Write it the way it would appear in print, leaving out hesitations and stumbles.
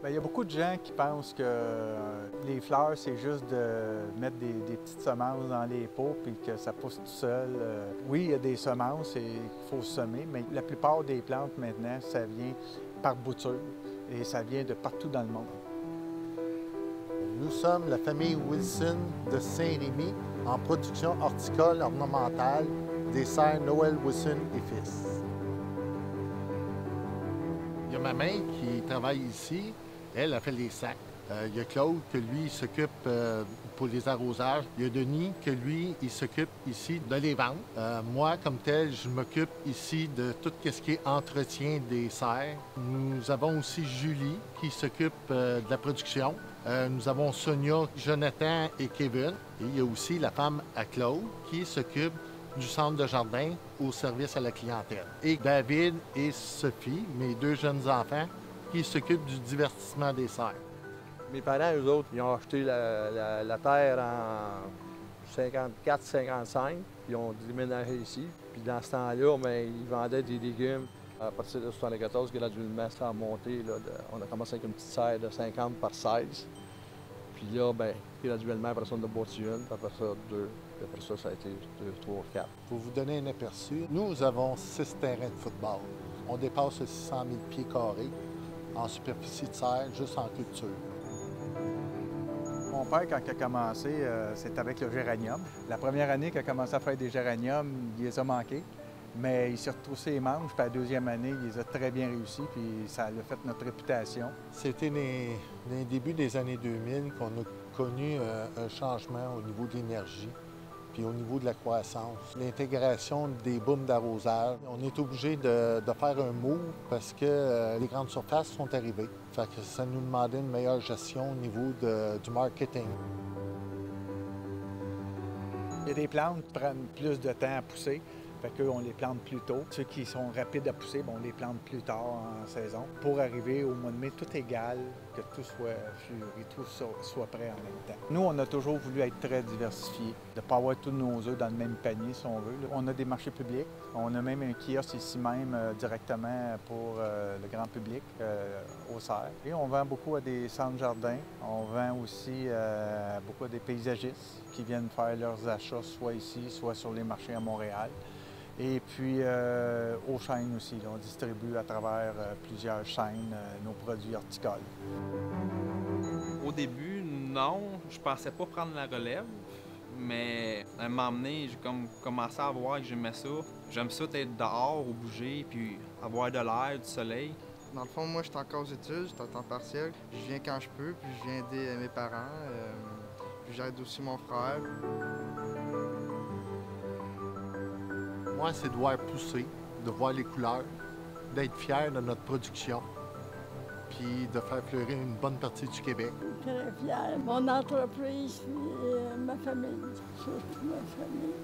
Bien, il y a beaucoup de gens qui pensent que les fleurs, c'est juste de mettre des petites semences dans les pots puis que ça pousse tout seul. Oui, il y a des semences et il faut semer, mais la plupart des plantes maintenant, ça vient par bouture et ça vient de partout dans le monde. Nous sommes la famille Wilson de Saint-Rémy en production horticole ornementale des serres Noël Wilson et Fils. Il y a ma main qui travaille ici. Elle a fait les sacs. Il y a Claude que lui il s'occupe pour les arrosages. Il y a Denis que lui, il s'occupe ici de les ventes. Moi, comme tel, je m'occupe ici de tout ce qui est entretien des serres. Nous avons aussi Julie qui s'occupe de la production. Nous avons Sonia, Jonathan et Kevin. Et il y a aussi la femme à Claude qui s'occupe du centre de jardin au service à la clientèle. Et David et Sophie, mes deux jeunes enfants, qui s'occupent du divertissement des serres. Mes parents, eux autres, ils ont acheté la terre en 54-55, puis ils ont déménagé ici. Puis dans ce temps-là, bien, ils vendaient des légumes. À partir de 1974, graduellement, ça a monté. Là, on a commencé avec une petite serre de 50 par 16. Puis là, bien, graduellement, après ça, on a bâti une, puis après ça, deux. Puis après ça, ça a été 2, 3, 4. Pour vous donner un aperçu, nous avons 6 terrains de football. On dépasse les 600 000 pieds carrés en superficie de serre, juste en culture. Mon père, quand il a commencé, c'était avec le géranium. La première année qu'il a commencé à faire des géraniums, il les a manqués. Mais il s'est retroussé les manches, puis la deuxième année, il les a très bien réussi, puis ça a fait notre réputation. C'était dans les débuts des années 2000 qu'on a connu un changement au niveau de l'énergie, puis au niveau de la croissance. L'intégration des booms d'arrosage. On est obligé de faire un move parce que les grandes surfaces sont arrivées. Fait que ça nous demandait une meilleure gestion au niveau du marketing. Il y a des plantes qui prennent plus de temps à pousser. Fait qu'eux, on les plante plus tôt. Ceux qui sont rapides à pousser, on les plante plus tard en saison. Pour arriver au mois de mai, tout égal, que tout soit fleuri, tout soit prêt en même temps. Nous, on a toujours voulu être très diversifiés, de ne pas avoir tous nos œufs dans le même panier, si on veut. On a des marchés publics. On a même un kiosque ici même directement pour le grand public, au cerf. Et on vend beaucoup à des centres jardins. On vend aussi beaucoup à des paysagistes qui viennent faire leurs achats, soit ici, soit sur les marchés à Montréal. Et puis aux chaînes aussi. Là, on distribue à travers plusieurs chaînes nos produits horticoles. Au début, non, je pensais pas prendre la relève, mais à un moment donné, j'ai comme commencé à voir que j'aimais ça. J'aime ça être dehors ou bouger, puis avoir de l'air, du soleil. Dans le fond, moi, je suis encore aux études, je suis à temps partiel. Je viens quand je peux, puis je viens aider mes parents. Puis j'aide aussi mon frère. Moi, c'est de voir pousser, de voir les couleurs, d'être fier de notre production, puis de faire fleurir une bonne partie du Québec. Très fière. Mon entreprise, puis ma famille, surtout ma famille.